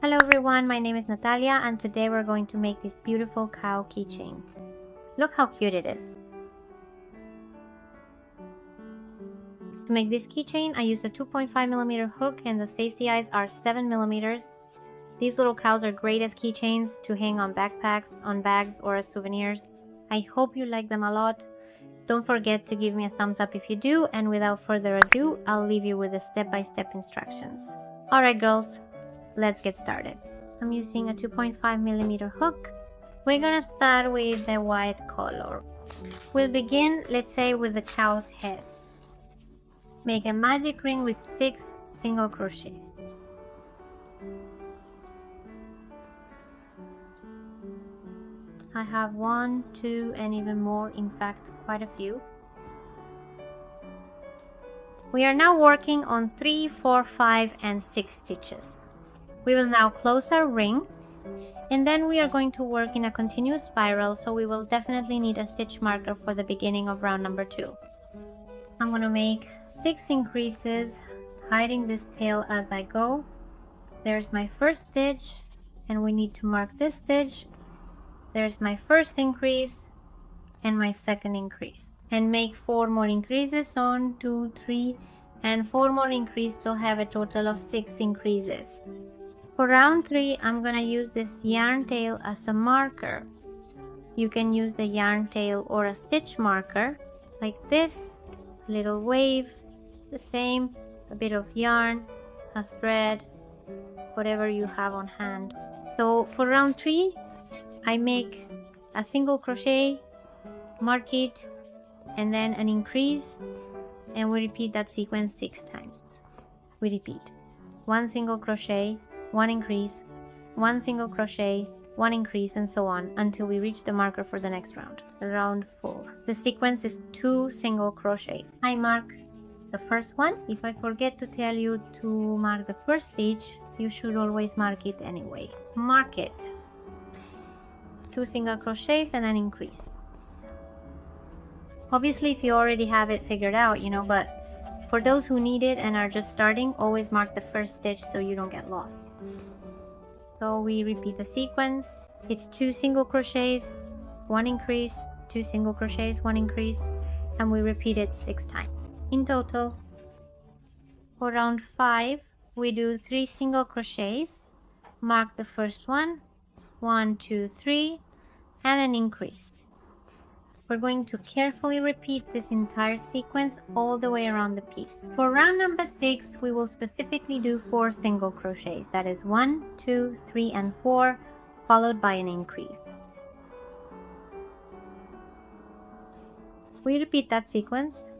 Hello everyone, my name is Natalia and today we're going to make this beautiful cow keychain. Look how cute it is. To make this keychain, I used a 2.5mm hook and the safety eyes are 7mm. These little cows are great as keychains to hang on backpacks, on bags, or as souvenirs. I hope you like them a lot. Don't forget to give me a thumbs up if you do, and without further ado, I'll leave you with the step-by-step instructions. Alright girls, let's get started. I'm using a 2.5mm hook. We're gonna start with the white color. We'll begin, let's say, with the cow's head. Make a magic ring with 6 single crochets. I have 1, 2, and even more, in fact, quite a few. We are now working on 3, 4, 5, and 6 stitches. We will now close our ring, and then we are going to work in a continuous spiral, so we will definitely need a stitch marker for the beginning of round number 2. I'm going to make 6 increases, hiding this tail as I go. There's my first stitch, and we need to mark this stitch. There's my first increase and my second increase, and make 4 more increases, 1, 2, 3, and 4 more increases to have a total of 6 increases. For round 3, I'm gonna use this yarn tail as a marker. You can use the yarn tail or a stitch marker like this, little wave, the same, a bit of yarn, a thread, whatever you have on hand. So for round 3, I make a single crochet, mark it, and then an increase, and we repeat that sequence 6 times. We repeat 1 single crochet, 1 increase, 1 single crochet, 1 increase, and so on until we reach the marker for the next round, round 4. The sequence is 2 single crochets. I mark the first one. If I forget to tell you to mark the first stitch, you should always mark it anyway. Mark it. 2 single crochets and an increase. Obviously, if you already have it figured out, but for those who need it and are just starting, always mark the first stitch so you don't get lost. So we repeat the sequence. It's 2 single crochets, 1 increase, 2 single crochets, 1 increase, and we repeat it 6 times. In total, for round 5, we do 3 single crochets, mark the first one, 1, 2, 3, and an increase. We're going to carefully repeat this entire sequence all the way around the piece. For round number 6, we will specifically do 4 single crochets. That is 1, 2, 3, and 4, followed by an increase. We repeat that sequence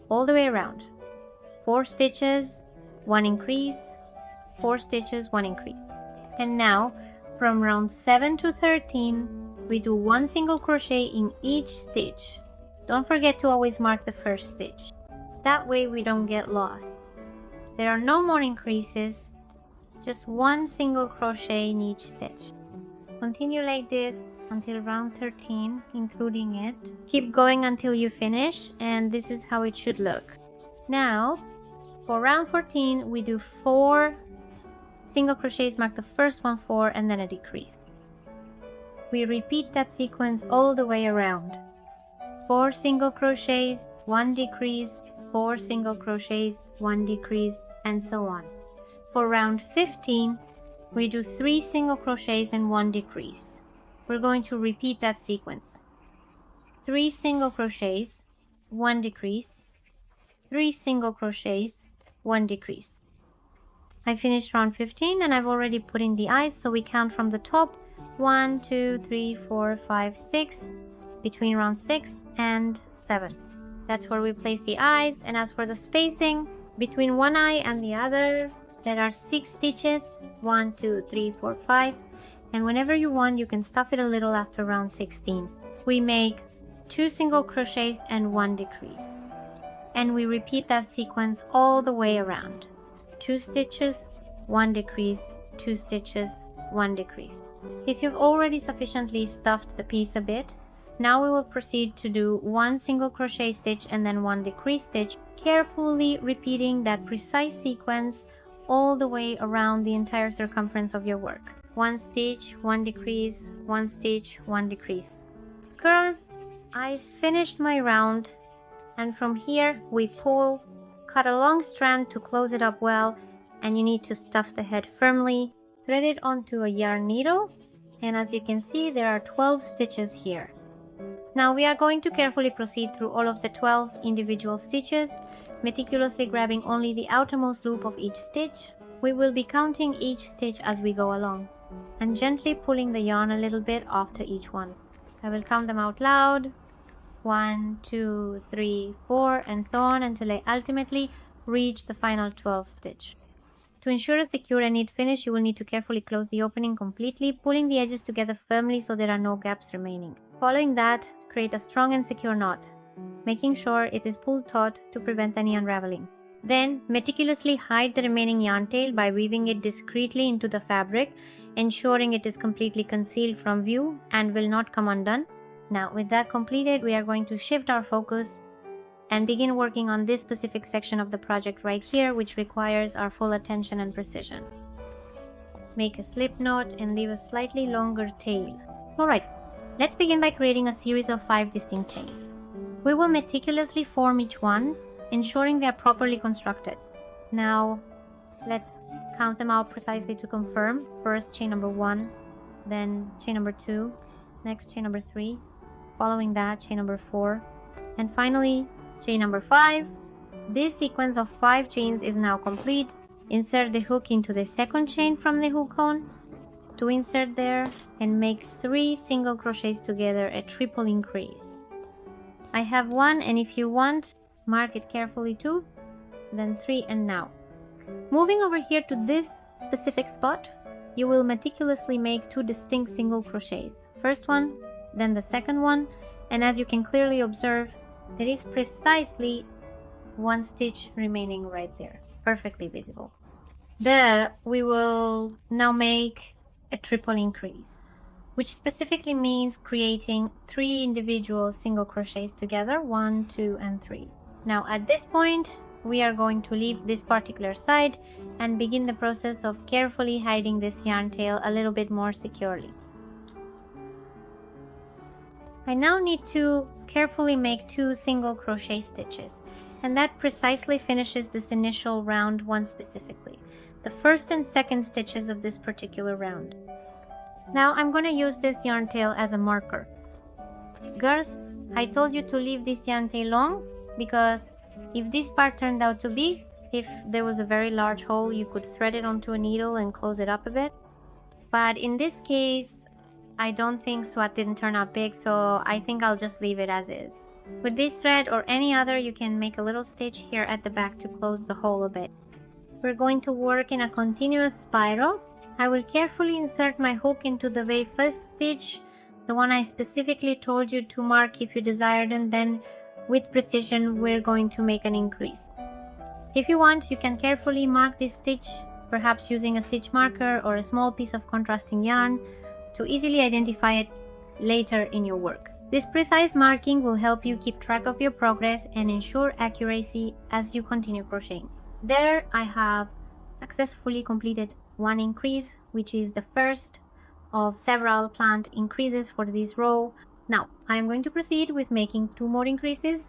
all the way around. 4 stitches, 1 increase, 4 stitches, 1 increase. And now, from round 7 to 13, we do 1 single crochet in each stitch. Don't forget to always mark the first stitch. That way we don't get lost. There are no more increases, just 1 single crochet in each stitch. Continue like this until round 13, including it. Keep going until you finish, and this is how it should look. Now, for round 14, we do 4 single crochets, mark the first one 4, and then a decrease. We repeat that sequence all the way around. 4 single crochets, 1 decrease, 4 single crochets, 1 decrease, and so on. For round 15, we do 3 single crochets and 1 decrease. We're going to repeat that sequence. 3 single crochets, 1 decrease, 3 single crochets, 1 decrease. I finished round 15 and I've already put in the eyes, so we count from the top. 1, 2, 3, 4, 5, 6, between round 6 and 7. That's where we place the eyes, and as for the spacing, between one eye and the other, there are 6 stitches, 1, 2, 3, 4, 5, and whenever you want, you can stuff it a little after round 16. We make 2 single crochets and 1 decrease, and we repeat that sequence all the way around. 2 stitches, 1 decrease, 2 stitches, 1 decrease. If you've already sufficiently stuffed the piece a bit, now we will proceed to do 1 single crochet stitch and then 1 decrease stitch, carefully repeating that precise sequence all the way around the entire circumference of your work. 1 stitch, 1 decrease, 1 stitch, 1 decrease. Girls, I finished my round, and from here we pull, cut a long strand to close it up well, and you need to stuff the head firmly. Thread it onto a yarn needle, and as you can see, there are 12 stitches here. Now we are going to carefully proceed through all of the 12 individual stitches, meticulously grabbing only the outermost loop of each stitch. We will be counting each stitch as we go along, and gently pulling the yarn a little bit after each one. I will count them out loud. 1, 2, 3, 4, and so on until I ultimately reach the final 12 stitches. To ensure a secure and neat finish, you will need to carefully close the opening completely, pulling the edges together firmly so there are no gaps remaining. Following that, create a strong and secure knot, making sure it is pulled taut to prevent any unraveling. Then, meticulously hide the remaining yarn tail by weaving it discreetly into the fabric, ensuring it is completely concealed from view and will not come undone. Now, with that completed, we are going to shift our focus and begin working on this specific section of the project right here, which requires our full attention and precision. Make a slip knot and leave a slightly longer tail. Alright, let's begin by creating a series of 5 distinct chains. We will meticulously form each one, ensuring they are properly constructed. Now, let's count them out precisely to confirm. First, chain number 1, then chain number 2, next chain number 3, following that, chain number 4, and finally, chain number 5. This sequence of 5 chains is now complete. Insert the hook into the second chain from the hook on, to insert there, and make 3 single crochets together, a triple increase. I have 1, and if you want, mark it carefully too, then 3, and now. Moving over here to this specific spot, you will meticulously make 2 distinct single crochets. First one, then the second one, and as you can clearly observe, there is precisely 1 stitch remaining right there, perfectly visible. There we will now make a triple increase, which specifically means creating 3 individual single crochets together, 1, 2, and 3. Now at this point, we are going to leave this particular side and begin the process of carefully hiding this yarn tail a little bit more securely. I now need to carefully make 2 single crochet stitches, and that precisely finishes this initial round 1 specifically, the first and second stitches of this particular round. Now I'm going to use this yarn tail as a marker. Girls, I told you to leave this yarn tail long because if this part turned out to be, if there was a very large hole, you could thread it onto a needle and close it up a bit. But in this case, I don't think SWAT didn't turn out big, so I think I'll just leave it as is. With this thread or any other, you can make a little stitch here at the back to close the hole a bit. We're going to work in a continuous spiral. I will carefully insert my hook into the very first stitch, the one I specifically told you to mark if you desired, and then with precision we're going to make an increase. If you want, you can carefully mark this stitch, perhaps using a stitch marker or a small piece of contrasting yarn, to easily identify it later in your work. This precise marking will help you keep track of your progress and ensure accuracy as you continue crocheting. There I have successfully completed 1 increase, which is the first of several planned increases for this row. Now I am going to proceed with making 2 more increases,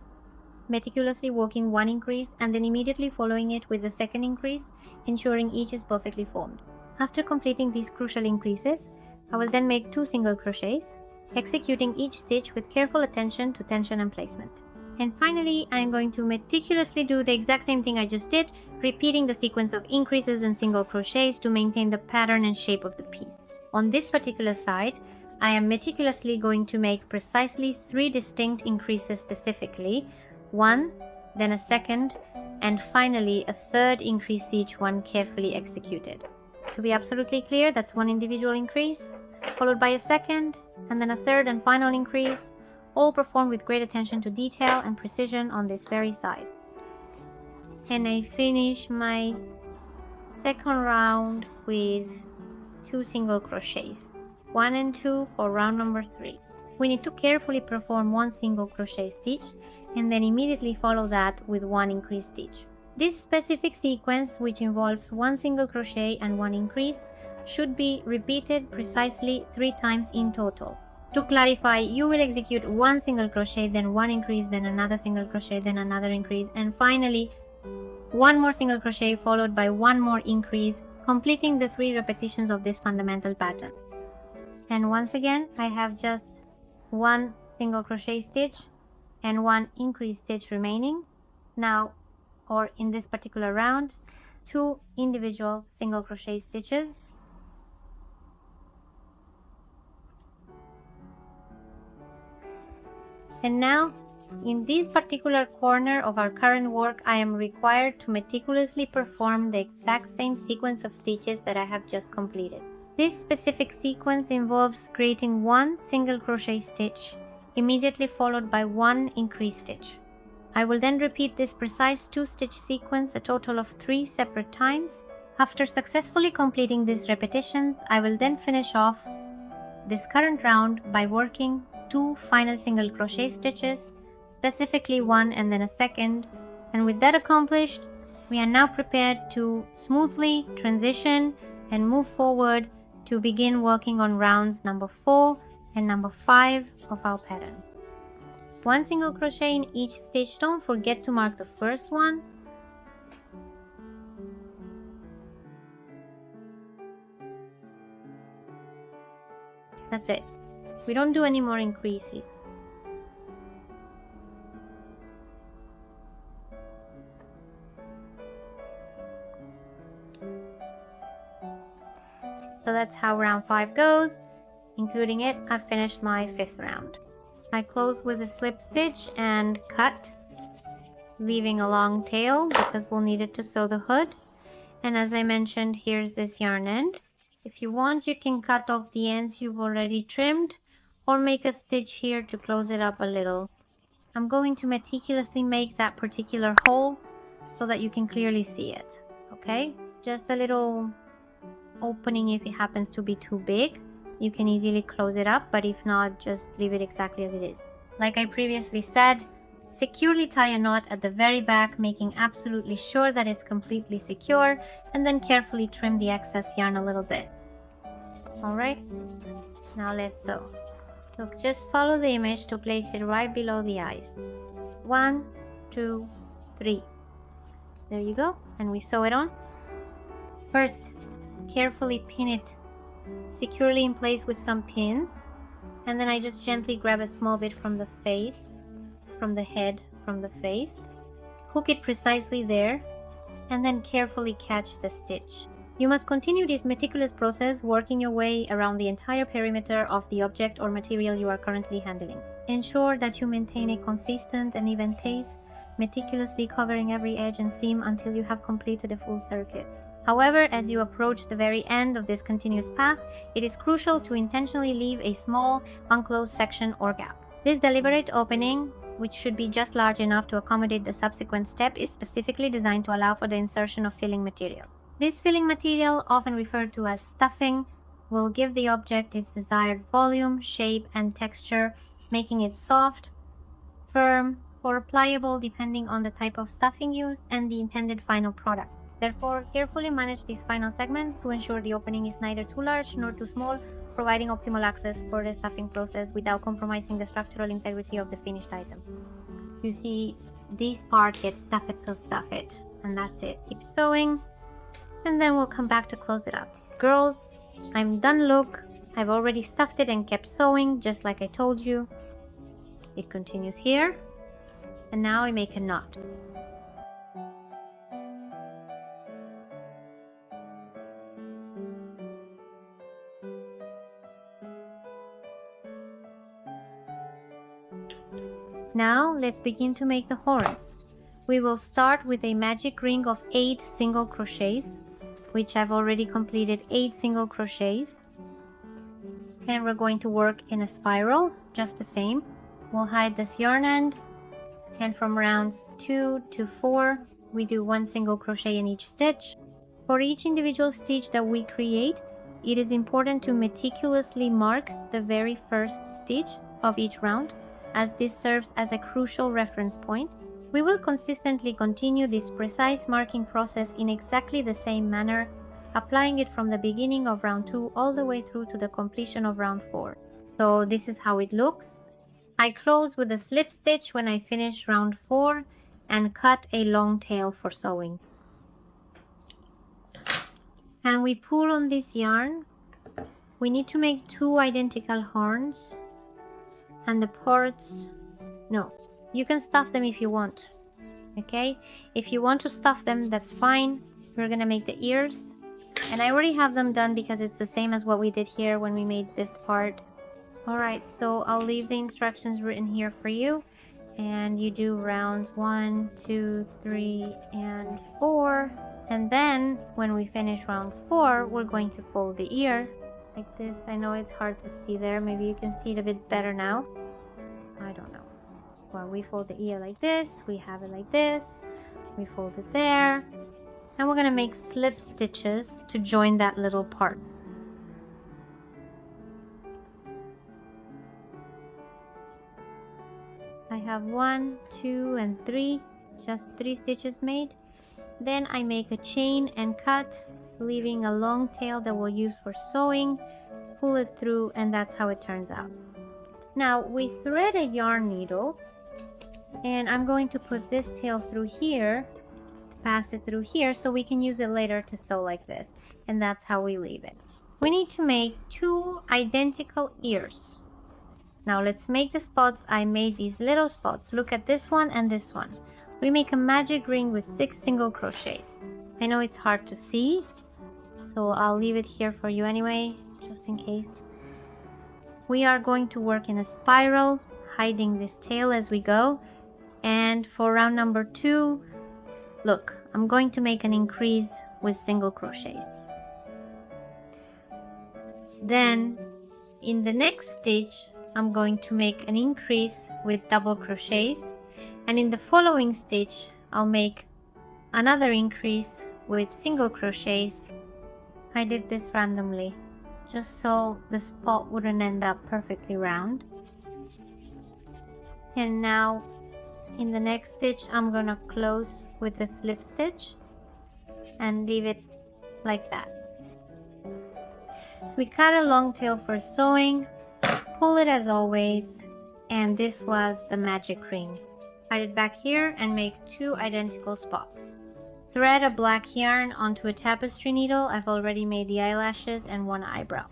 meticulously working 1 increase and then immediately following it with the second increase, ensuring each is perfectly formed. After completing these crucial increases, I will then make 2 single crochets, executing each stitch with careful attention to tension and placement. And finally, I am going to meticulously do the exact same thing I just did, repeating the sequence of increases and single crochets to maintain the pattern and shape of the piece. On this particular side, I am meticulously going to make precisely 3 distinct increases specifically, 1, then a second, and finally a third increase, each one carefully executed. To be absolutely clear, that's 1 individual increase, followed by a second, and then a third and final increase, all performed with great attention to detail and precision on this very side. And I finish my second round with 2 single crochets, 1 and 2 for round number 3. We need to carefully perform 1 single crochet stitch and then immediately follow that with 1 increase stitch. This specific sequence, which involves one single crochet and one increase, should be repeated precisely 3 times in total. To clarify, you will execute one single crochet, then one increase, then another single crochet, then another increase, and finally one more single crochet followed by one more increase, completing the 3 repetitions of this fundamental pattern. And once again, I have just one single crochet stitch and one increase stitch remaining. Now, or in this particular round, 2 individual single crochet stitches. And now, in this particular corner of our current work, I am required to meticulously perform the exact same sequence of stitches that I have just completed. This specific sequence involves creating one single crochet stitch, immediately followed by one increase stitch. I will then repeat this precise 2-stitch sequence a total of 3 separate times. After successfully completing these repetitions, I will then finish off this current round by working 2 final single crochet stitches, specifically one and then a second, and with that accomplished, we are now prepared to smoothly transition and move forward to begin working on rounds number 4 and number 5 of our pattern. One single crochet in each stitch. Don't forget to mark the first one. That's it. We don't do any more increases. So that's how round 5 goes. Including it, I've finished my 5th round. I close with a slip stitch and cut, leaving a long tail because we'll need it to sew the hood. And as I mentioned, here's this yarn end. If you want, you can cut off the ends you've already trimmed or make a stitch here to close it up a little. I'm going to meticulously make that particular hole so that you can clearly see it, okay? Just a little opening if it happens to be too big. You can easily close it up, but if not, just leave it exactly as it is. Like I previously said, securely tie a knot at the very back, making absolutely sure that it's completely secure, and then carefully trim the excess yarn a little bit. Alright, now let's sew. Look, just follow the image to place it right below the eyes. 1, 2, 3. There you go, and we sew it on. First, carefully pin it securely in place with some pins, and then I just gently grab a small bit from the face, from the head, from the face, hook it precisely there, and then carefully catch the stitch. You must continue this meticulous process, working your way around the entire perimeter of the object or material you are currently handling. Ensure that you maintain a consistent and even pace, meticulously covering every edge and seam until you have completed a full circuit. However, as you approach the very end of this continuous path, it is crucial to intentionally leave a small, unclosed section or gap. This deliberate opening, which should be just large enough to accommodate the subsequent step, is specifically designed to allow for the insertion of filling material. This filling material, often referred to as stuffing, will give the object its desired volume, shape, and texture, making it soft, firm, or pliable depending on the type of stuffing used and the intended final product. Therefore, carefully manage this final segment to ensure the opening is neither too large nor too small, providing optimal access for the stuffing process without compromising the structural integrity of the finished item. You see, this part gets stuff it, so stuff it. And that's it. Keep sewing, and then we'll come back to close it up. Girls, I'm done. Look, I've already stuffed it and kept sewing, just like I told you. It continues here, and now I make a knot. Now let's begin to make the horns. We will start with a magic ring of 8 single crochets, which I've already completed 8 single crochets. And we're going to work in a spiral, just the same. We'll hide this yarn end, and from rounds 2 to 4, we do 1 single crochet in each stitch. For each individual stitch that we create, it is important to meticulously mark the very first stitch of each round, as this serves as a crucial reference point. We will consistently continue this precise marking process in exactly the same manner, applying it from the beginning of round 2 all the way through to the completion of round 4. So this is how it looks. I close with a slip stitch when I finish round 4 and cut a long tail for sewing. And we pull on this yarn. We need to make 2 identical horns, and the parts, no, you can stuff them if you want. Okay, if you want to stuff them, that's fine. We're gonna make the ears, and I already have them done because it's the same as what we did here when we made this part. Alright, so I'll leave the instructions written here for you, and you do rounds 1, 2, 3, and 4, and then when we finish round 4, we're going to fold the ear like this. I know it's hard to see there, maybe you can see it a bit better now. I don't know. Well, we fold the ear like this, we have it like this, we fold it there, and we're gonna make slip stitches to join that little part. I have 1, 2, and 3, just 3 stitches made. Then I make a chain and cut, leaving a long tail that we'll use for sewing, pull it through, and that's how it turns out. Now we thread a yarn needle, and I'm going to put this tail through here, pass it through here so we can use it later to sew like this, and that's how we leave it. We need to make 2 identical ears. Now let's make the spots. I made these little spots. Look at this one and this one. We make a magic ring with 6 single crochets. I know it's hard to see, so I'll leave it here for you anyway, just in case. We are going to work in a spiral, hiding this tail as we go. And for round number 2, look, I'm going to make an increase with single crochets. Then in the next stitch, I'm going to make an increase with double crochets, and in the following stitch I'll make another increase with single crochets. I did this randomly just so the spot wouldn't end up perfectly round. And now in the next stitch I'm gonna close with a slip stitch and leave it like that. We cut a long tail for sewing, pull it as always, and this was the magic ring. Hide it back here and make 2 identical spots. Thread a black yarn onto a tapestry needle. I've already made the eyelashes and 1 eyebrow.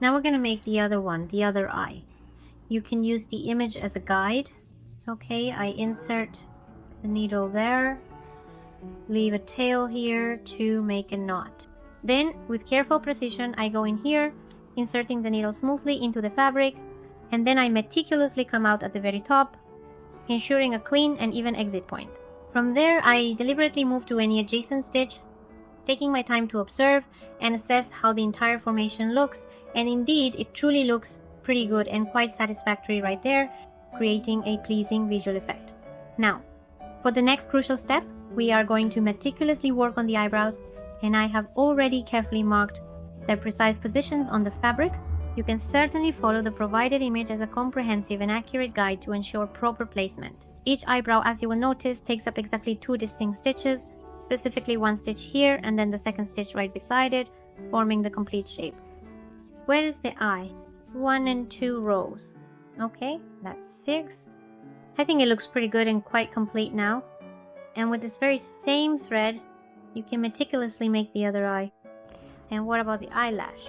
Now we're going to make the other one, the other eye. You can use the image as a guide. Okay, I insert the needle there, leave a tail here to make a knot. Then with careful precision I go in here, inserting the needle smoothly into the fabric, and then I meticulously come out at the very top, ensuring a clean and even exit point. From there I deliberately move to any adjacent stitch, taking my time to observe and assess how the entire formation looks, and indeed it truly looks pretty good and quite satisfactory right there, creating a pleasing visual effect. Now, for the next crucial step, we are going to meticulously work on the eyebrows, and I have already carefully marked their precise positions on the fabric. You can certainly follow the provided image as a comprehensive and accurate guide to ensure proper placement. Each eyebrow, as you will notice, takes up exactly 2 distinct stitches, specifically 1 stitch here and then the second stitch right beside it, forming the complete shape. Where is the eye? 1 and 2 rows. Okay, that's 6. I think it looks pretty good and quite complete now. And with this very same thread, you can meticulously make the other eye. And what about the eyelash?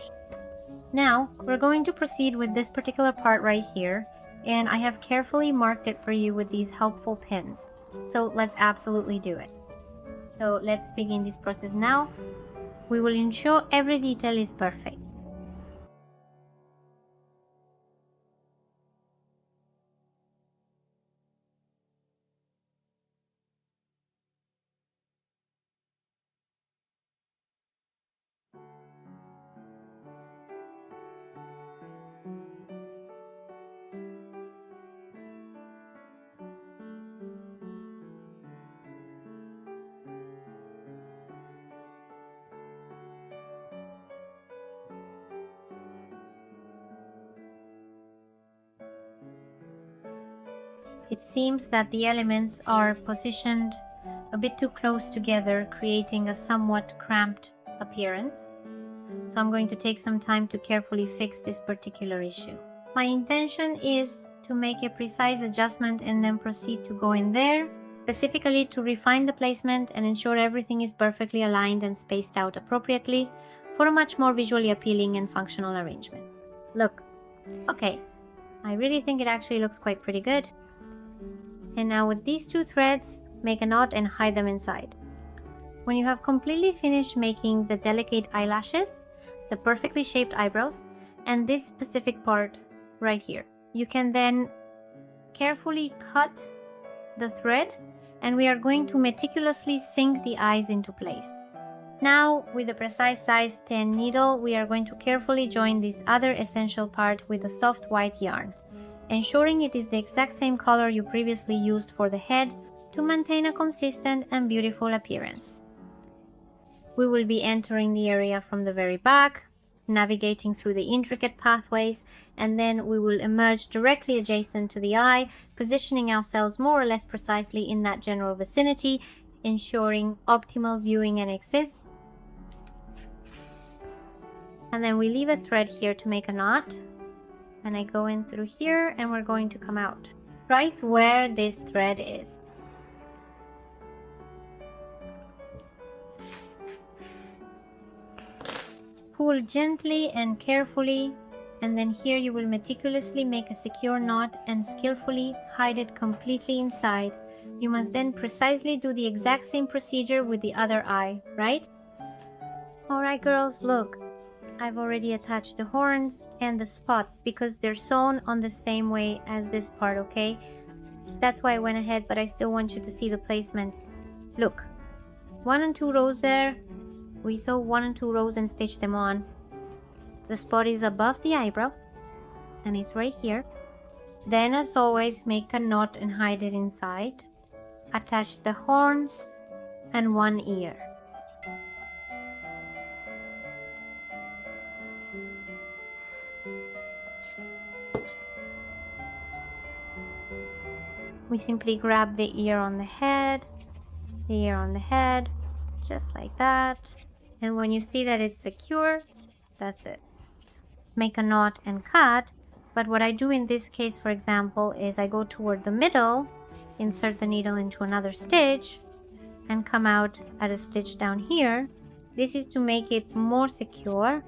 Now, we're going to proceed with this particular part right here, and I have carefully marked it for you with these helpful pins. So let's absolutely do it. So let's begin this process now. We will ensure every detail is perfect. it seems that the elements are positioned a bit too close together, creating a somewhat cramped appearance. So I'm going to take some time to carefully fix this particular issue. My intention is to make a precise adjustment and then proceed to go in there, specifically to refine the placement and ensure everything is perfectly aligned and spaced out appropriately for a much more visually appealing and functional arrangement. Look, okay, I really think it actually looks quite pretty good. And now with these two threads, make a knot and hide them inside. When you have completely finished making the delicate eyelashes, the perfectly shaped eyebrows, and this specific part right here, you can then carefully cut the thread, and we are going to meticulously sink the eyes into place. Now, with a precise size 10 needle, we are going to carefully join this other essential part with a soft white yarn, ensuring it is the exact same color you previously used for the head to maintain a consistent and beautiful appearance. We will be entering the area from the very back, navigating through the intricate pathways, and then we will emerge directly adjacent to the eye, positioning ourselves more or less precisely in that general vicinity, ensuring optimal viewing and access. And then we leave a thread here to make a knot, and I go in through here and we're going to come out right where this thread is. Pull gently and carefully, and then here you will meticulously make a secure knot and skillfully hide it completely inside. You must then precisely do the exact same procedure with the other eye, right? Alright girls, look, I've already attached the horns and the spots because they're sewn on the same way as this part, okay? That's why I went ahead, but I still want you to see the placement. Look, 1 and 2 rows there. We sew 1 and 2 rows and stitch them on. The spot is above the eyebrow and it's right here. Then, as always, make a knot and hide it inside. Attach the horns and 1 ear. We simply grab the ear on the head, just like that. And when you see that it's secure, that's it. Make a knot and cut. But what I do in this case, for example, is I go toward the middle, insert the needle into another stitch, and come out at a stitch down here. This is to make it more secure.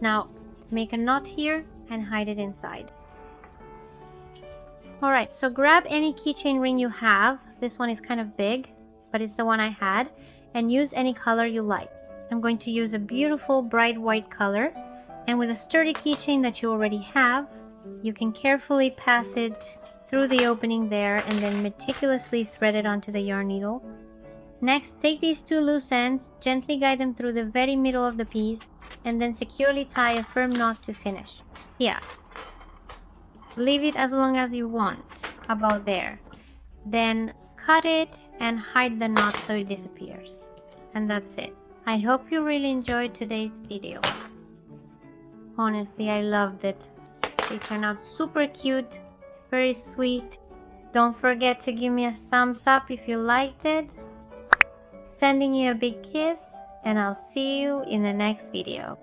Now, make a knot here and hide it inside. Alright, so grab any keychain ring you have. This one is kind of big, but it's the one I had. And use any color you like. I'm going to use a beautiful bright white color. And with a sturdy keychain that you already have, you can carefully pass it through the opening there and then meticulously thread it onto the yarn needle. Next, take these 2 loose ends, gently guide them through the very middle of the piece, and then securely tie a firm knot to finish. Yeah. Leave it as long as you want, about there. Then cut it and hide the knot so it disappears. And that's it. I hope you really enjoyed today's video. Honestly, I loved it. They turned out super cute, very sweet. Don't forget to give me a thumbs up if you liked it. Sending you a big kiss, and I'll see you in the next video.